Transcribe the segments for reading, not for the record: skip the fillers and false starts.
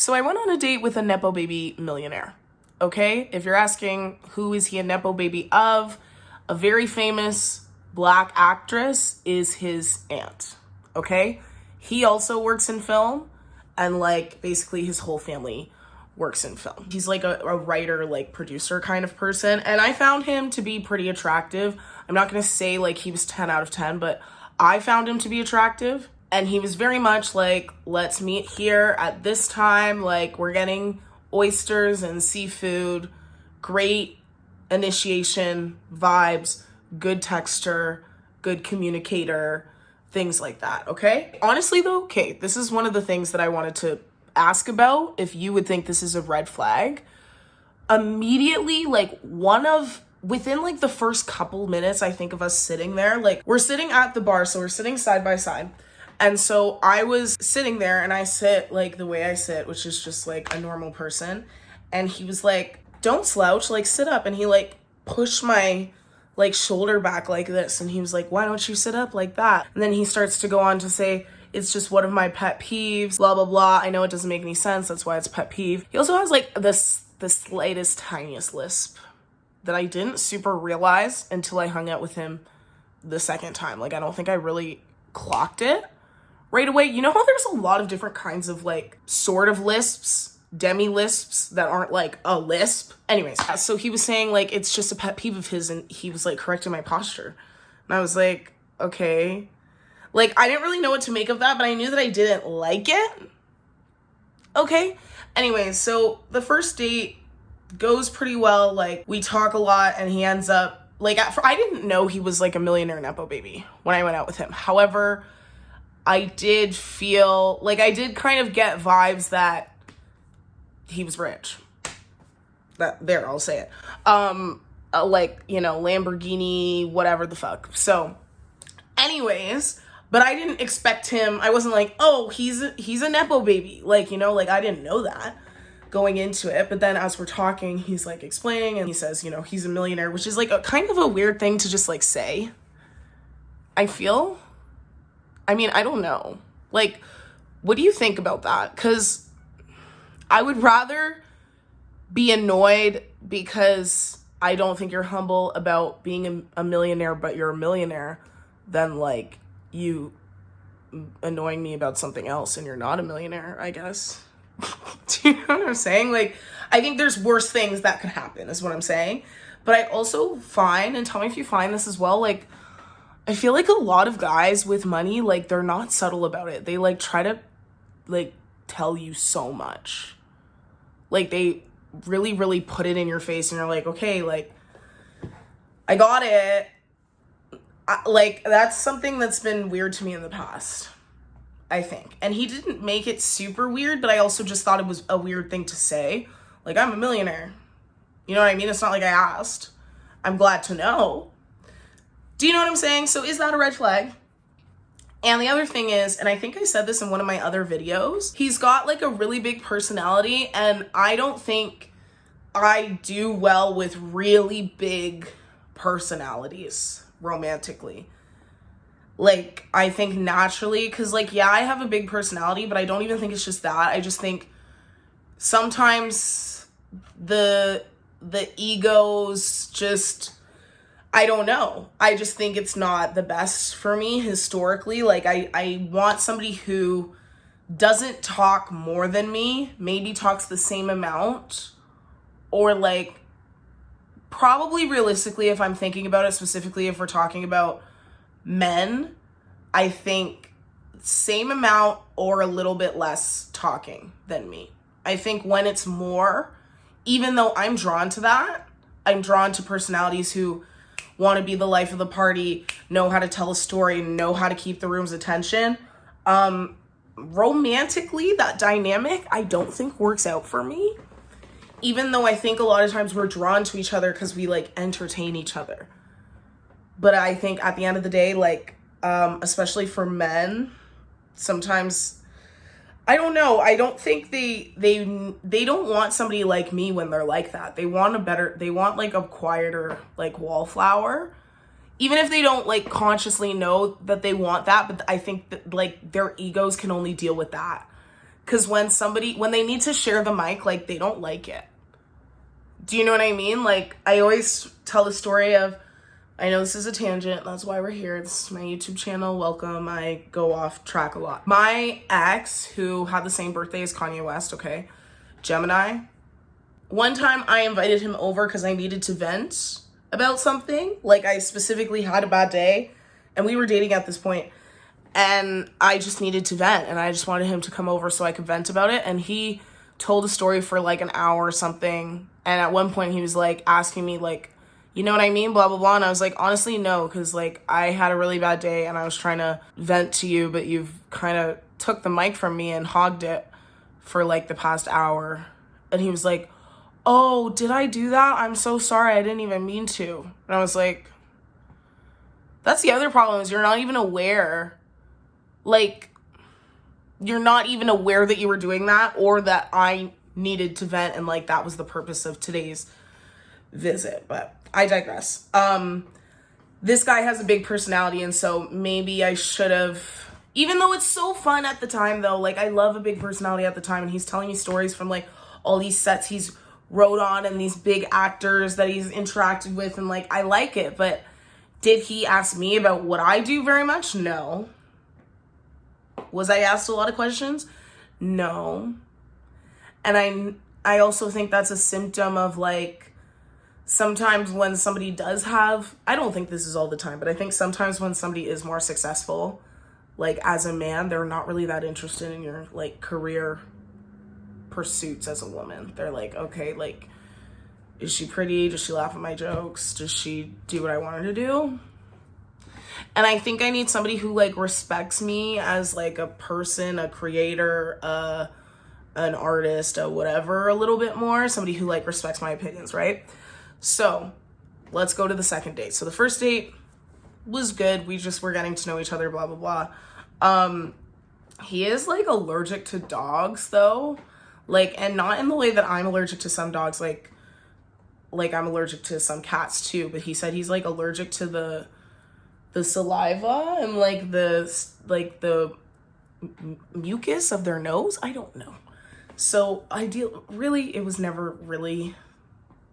So I went on a date with a Nepo Baby millionaire, okay? If you're asking who is he a Nepo Baby of, a very famous Black actress is his aunt, okay? He also works in film, and like basically his whole family works in film. He's like a writer, like producer kind of person, and I found him to be pretty attractive. I'm not gonna say like he was 10 out of 10, but I found him to be attractive. And he was very much like, let's meet here at this time. Like, we're getting oysters and seafood, great initiation vibes, good texture, good communicator, things like that, okay? Honestly though, okay, this is one of the things that I wanted to ask about, if you would think this is a red flag. Immediately, like within like the first couple minutes, I think, of us sitting there, like we're sitting at the bar, so we're sitting side by side. And so I was sitting there, and I sit like the way I sit, which is just like a normal person. And he was like, don't slouch, like sit up. And he like pushed my like shoulder back like this. And he was like, why don't you sit up like that? And then he starts to go on to say, it's just one of my pet peeves, blah, blah, blah. I know it doesn't make any sense. That's why it's pet peeve. He also has like the slightest, tiniest lisp that I didn't super realize until I hung out with him the second time. Like, I don't think I really clocked it right away. You know how there's a lot of different kinds of like sort of lisps, demi lisps that aren't like a lisp? Anyways, so he was saying like it's just a pet peeve of his, and he was like correcting my posture. And I was like, okay. Like, I didn't really know what to make of that, but I knew that I didn't like it. Okay. Anyways, so the first date goes pretty well. Like, we talk a lot, and he ends up like, I didn't know he was like a millionaire Nepo Baby when I went out with him. However, I did feel like I did kind of get vibes that he was rich. I'll say it. Like, you know, Lamborghini, whatever the fuck. So anyways, but I didn't expect him. I wasn't like, oh, he's a Nepo Baby. Like, you know, like I didn't know that going into it. But then as we're talking, he's like explaining, and he says, you know, he's a millionaire, which is like a kind of a weird thing to just like say, I feel. I mean, I don't know. Like, what do you think about that? Because I would rather be annoyed because I don't think you're humble about being a millionaire, but you're a millionaire, than like you annoying me about something else and you're not a millionaire, I guess. Do you know what I'm saying? Like, I think there's worse things that could happen, is what I'm saying. But I also find, and tell me if you find this as well, like, I feel like a lot of guys with money, like, they're not subtle about it. They, like, try to, like, tell you so much. Like, they really, really put it in your face, and you're like, okay, like, I got it. Like, that's something that's been weird to me in the past, I think. And he didn't make it super weird, but I also just thought it was a weird thing to say. Like, I'm a millionaire. You know what I mean? It's not like I asked. I'm glad to know. Do you know what I'm saying? So is that a red flag? And the other thing is, and I think I said this in one of my other videos, he's got like a really big personality, and I don't think I do well with really big personalities romantically. Like, I think naturally, because like, yeah, I have a big personality, but I don't even think it's just that. I just think sometimes the egos just, I don't know. I just think it's not the best for me historically. Like, I want somebody who doesn't talk more than me, maybe talks the same amount, or like, probably realistically, if I'm thinking about it, specifically if we're talking about men, I think same amount or a little bit less talking than me. I think when it's more, even though I'm drawn to that, I'm drawn to personalities who want to be the life of the party, know how to tell a story, know how to keep the room's attention. Romantically, that dynamic, I don't think works out for me. Even though I think a lot of times we're drawn to each other because we like entertain each other. But I think at the end of the day, like, especially for men, sometimes, I don't know. I don't think they don't want somebody like me when they're like that. They want like a quieter, like, wallflower. Even if they don't like consciously know that they want that, but I think that like their egos can only deal with that. Because when they need to share the mic, like, they don't like it. Do you know what I mean? Like, I always tell the story of, I know this is a tangent, that's why we're here. This is my YouTube channel. Welcome. I go off track a lot. My ex, who had the same birthday as Kanye West, okay, Gemini. One time I invited him over because I needed to vent about something. Like, I specifically had a bad day, and we were dating at this point, and I just needed to vent, and I just wanted him to come over so I could vent about it. And he told a story for like an hour or something, and at one point he was like asking me like, you know what I mean, blah blah blah, and I was like, honestly no, because like I had a really bad day and I was trying to vent to you, but you've kind of took the mic from me and hogged it for like the past hour. And he was like, oh, did I do that? I'm so sorry, I didn't even mean to. And I was like, that's the other problem, is you're not even aware. Like, you're not even aware that you were doing that, or that I needed to vent, and like that was the purpose of today's visit. But I digress. This guy has a big personality, and so maybe I should have, even though it's so fun at the time though, like I love a big personality at the time, and he's telling me stories from like all these sets he's wrote on and these big actors that he's interacted with, and like I like it. But did he ask me about what I do very much? No. Was I asked a lot of questions? No. And I also think that's a symptom of like, sometimes when somebody does have, I don't think this is all the time, but I think sometimes when somebody is more successful, like as a man, they're not really that interested in your like career pursuits as a woman. They're like, okay, like, is she pretty? Does she laugh at my jokes? Does she do what I want her to do? And I think I need somebody who like respects me as like a person, a creator, an artist, whatever, a little bit more. Somebody who like respects my opinions, right? So let's go to the second date. So the first date was good. We just were getting to know each other, blah, blah, blah. He is like allergic to dogs though. Like, and not in the way that I'm allergic to some dogs, like I'm allergic to some cats too, but he said he's like allergic to the saliva and like the mucus of their nose. I don't know. So it was never really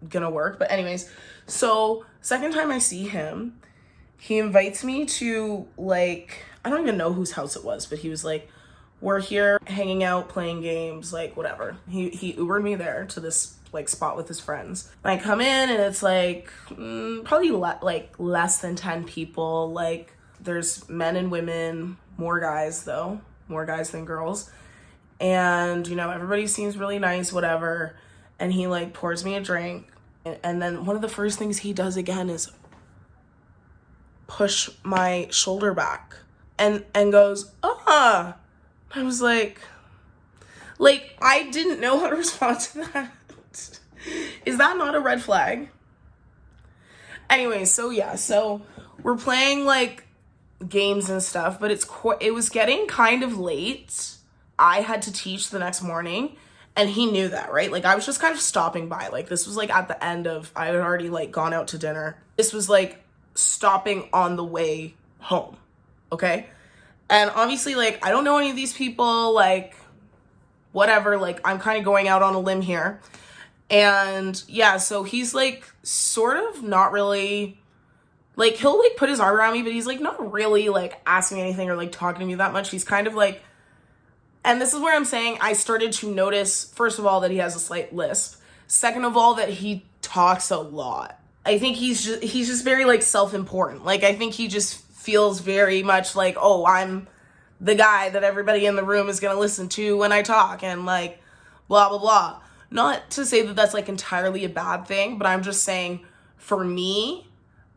gonna work. But anyways, so second time I see him, he invites me to like, I don't even know whose house it was, but he was like, we're here hanging out, playing games, like whatever. He Ubered me there to this like spot with his friends. And I come in and it's like probably like less than 10 people. Like there's men and women, more guys though, more guys than girls. And you know, everybody seems really nice, whatever. And he like pours me a drink. And then one of the first things he does again is push my shoulder back and goes, ah. I was like, I didn't know how to respond to that. Is that not a red flag? Anyway, so yeah, so we're playing like games and stuff, but it was getting kind of late. I had to teach the next morning, and he knew that, right? Like I was just kind of stopping by. Like this was like at the end of, I had already like gone out to dinner. This was like stopping on the way home, okay? And obviously, like, I don't know any of these people, like, whatever, like, I'm kind of going out on a limb here. And yeah, so he's like, sort of not really, like, he'll like put his arm around me, but he's like not really like asking me anything or like talking to me that much. He's kind of like, and this is where I'm saying I started to notice, first of all, that he has a slight lisp. Second of all, that he talks a lot. I think he's just very like self-important. Like, I think he just feels very much like, oh, I'm the guy that everybody in the room is going to listen to when I talk, and like blah, blah, blah. Not to say that that's like entirely a bad thing, but I'm just saying for me,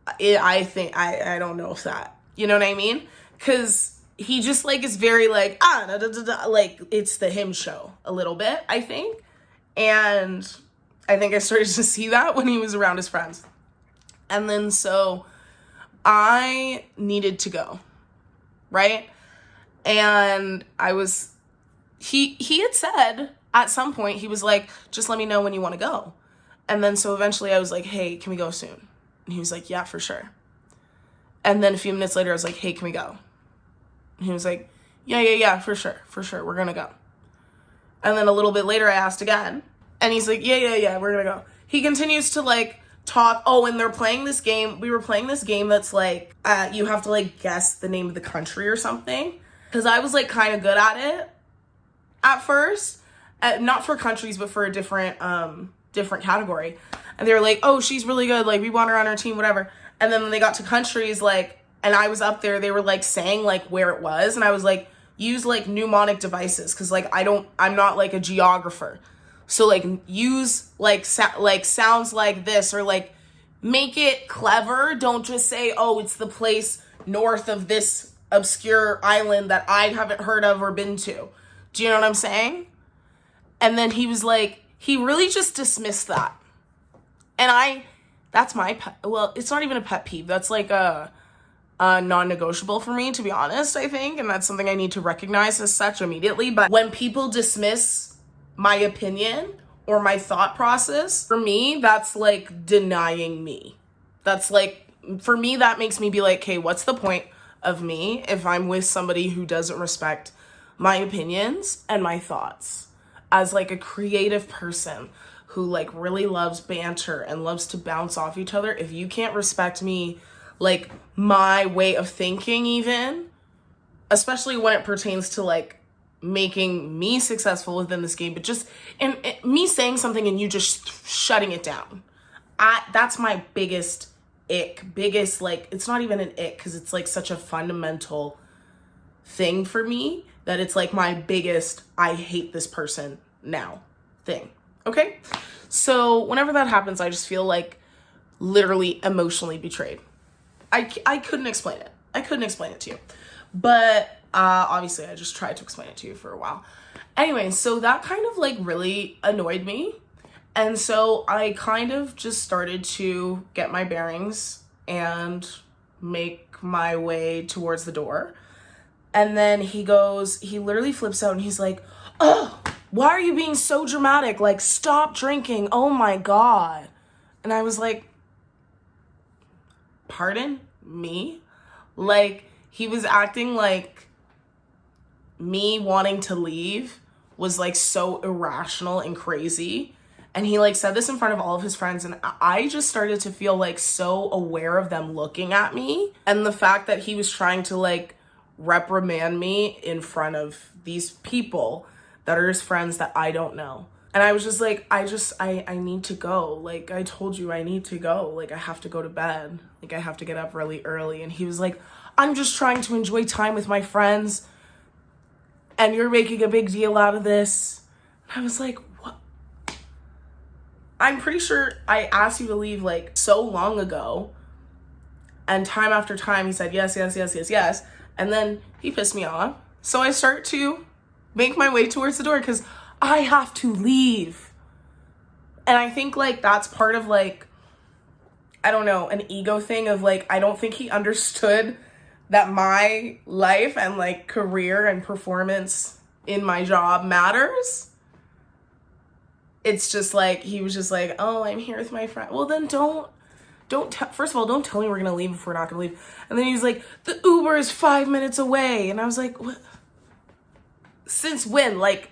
I think, I don't know if that, you know what I mean? Because he just like is very like, da, da, da, da, like it's the him show a little bit, I think. And I think I started to see that when he was around his friends. And then so I needed to go, right? And he had said at some point, he was like, just let me know when you want to go. And then so eventually I was like, hey, can we go soon? And he was like, yeah, for sure. And then a few minutes later, I was like, hey, can we go? And he was like, yeah, for sure, we're gonna go. And then a little bit later I asked again. And he's like, yeah, we're gonna go. He continues to like talk. Oh, and they're playing this game. We were playing this game that's like, you have to like guess the name of the country or something. Because I was like kind of good at it at first. Not for countries, but for a different category. And they were like, oh, she's really good. Like, we want her on our team, whatever. And then when they got to countries, like, and I was up there, they were like saying like where it was. And I was like, use like mnemonic devices. Cause like, I'm not like a geographer. So like use like, sounds like this, or like make it clever. Don't just say, oh, it's the place north of this obscure island that I haven't heard of or been to. Do you know what I'm saying? And then he was like, he really just dismissed that. And that's my pet. Well, it's not even a pet peeve. That's like a non-negotiable for me, to be honest, I think. And that's something I need to recognize as such immediately. But when people dismiss my opinion or my thought process, for me, that's like denying me. That's like, for me, that makes me be like, okay, what's the point of me if I'm with somebody who doesn't respect my opinions and my thoughts? As like a creative person who like really loves banter and loves to bounce off each other, if you can't respect me, like my way of thinking even, especially when it pertains to like making me successful within this game, but just and me saying something and you just shutting it down. That's my biggest like, it's not even an ick because it's like such a fundamental thing for me that it's like my biggest, I hate this person now thing. Okay? So whenever that happens, I just feel like literally emotionally betrayed. I couldn't explain it. I couldn't explain it to you. But obviously I just tried to explain it to you for a while. Anyway, so that kind of like really annoyed me. And so I kind of just started to get my bearings and make my way towards the door. And then he literally flips out and he's like, oh, why are you being so dramatic? Like, stop drinking. Oh my God. And I was like, pardon me? Like, he was acting like me wanting to leave was like so irrational and crazy. And he like said this in front of all of his friends. And I just started to feel like so aware of them looking at me. And the fact that he was trying to like reprimand me in front of these people that are his friends that I don't know. And I was just like, I need to go. Like, I told you I need to go. Like, I have to go to bed. Like, I have to get up really early. And he was like, I'm just trying to enjoy time with my friends. And you're making a big deal out of this. And I was like, what? I'm pretty sure I asked you to leave like so long ago. And time after time, he said, yes. And then he pissed me off. So I start to make my way towards the door because I have to leave. And I think like that's part of like, I don't know, an ego thing of like, I don't think he understood that my life and like career and performance in my job matters. It's just like, he was just like, oh, I'm here with my friend. Well, then first of all, don't tell me we're going to leave if we're not going to leave. And then he was like, the Uber is 5 minutes away. And I was like, what? Since when? Like,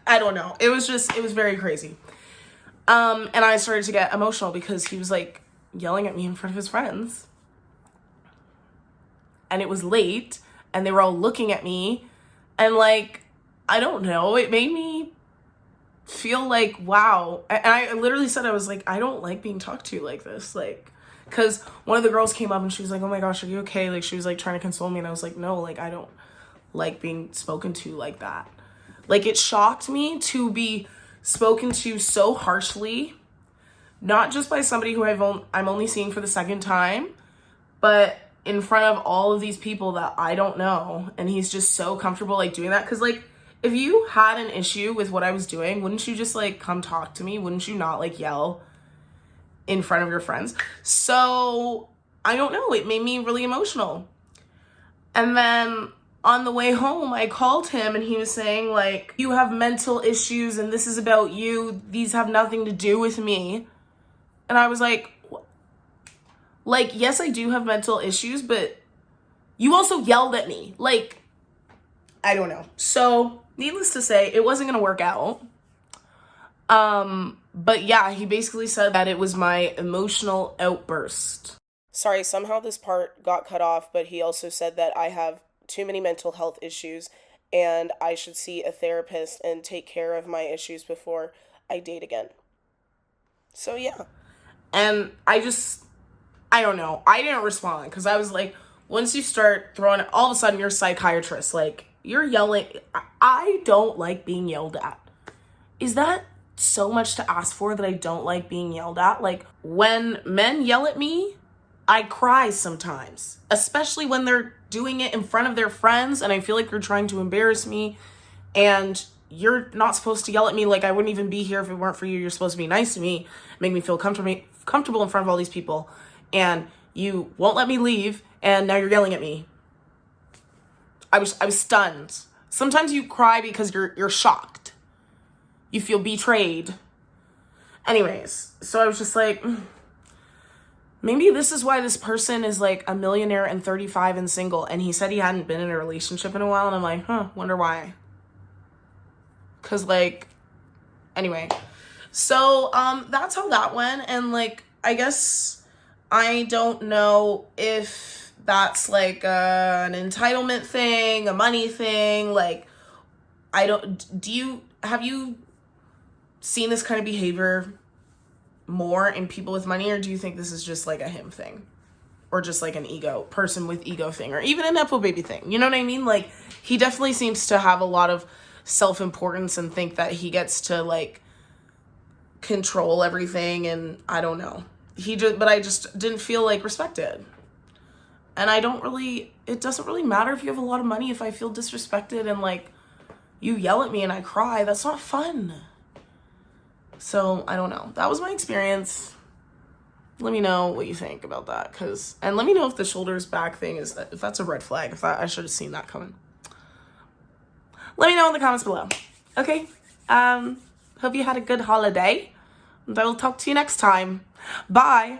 I don't know. It was very crazy. And I started to get emotional because he was like yelling at me in front of his friends. And it was late and they were all looking at me. And like, I don't know, it made me feel like, wow. And I literally said, I was like, I don't like being talked to like this. Like, because one of the girls came up and she was like, oh my gosh, are you okay? Like, she was like trying to console me. And I was like, no, like, I don't like being spoken to like that. Like, it shocked me to be spoken to so harshly, not just by somebody who I'm only seeing for the second time, but in front of all of these people that I don't know. And he's just so comfortable like doing that. Because like, if you had an issue with what I was doing, wouldn't you just like come talk to me? Wouldn't you not like yell in front of your friends? So I don't know, it made me really emotional. And then on the way home, I called him and he was saying like, you have mental issues and this is about you. These have nothing to do with me. And I was like, what? Like, yes, I do have mental issues, but you also yelled at me. Like, I don't know. So needless to say, it wasn't going to work out. But yeah, he basically said that it was my emotional outburst. Sorry, somehow this part got cut off, but he also said that I have too many mental health issues and I should see a therapist and take care of my issues before I date again. So yeah. And I don't know. I didn't respond because I was like, once you start throwing it, all of a sudden you're a psychiatrist. Like, you're yelling. I don't like being yelled at. Is that so much to ask for, that I don't like being yelled at? Like, when men yell at me, I cry sometimes, especially when they're doing it in front of their friends and I feel like you're trying to embarrass me and you're not supposed to yell at me. Like, I wouldn't even be here if it weren't for you. You're supposed to be nice to me, make me feel comfortable in front of all these people, and you won't let me leave and now you're yelling at me. I was stunned. Sometimes you cry because you're shocked. You feel betrayed. Anyways, so I was just like, maybe this is why this person is like a millionaire and 35 and single. And he said he hadn't been in a relationship in a while. And I'm like, wonder why. Cause like, anyway. So, that's how that went. And like, I guess I don't know if that's like an entitlement thing, a money thing. Like, have you seen this kind of behavior more in people with money, or do you think this is just like a him thing, or just like an person with ego thing, or even a Nepo baby thing? You know what I mean? Like, he definitely seems to have a lot of self-importance and think that he gets to like control everything, and I don't know. But I just didn't feel like respected. And it doesn't really matter if you have a lot of money. If I feel disrespected and like you yell at me and I cry, that's not fun. So I don't know. That was my experience. Let me know what you think about that, and let me know if the shoulders back thing if that's a red flag. I should have seen that coming. Let me know in the comments below. Okay. Hope you had a good holiday, and I will talk to you next time. Bye.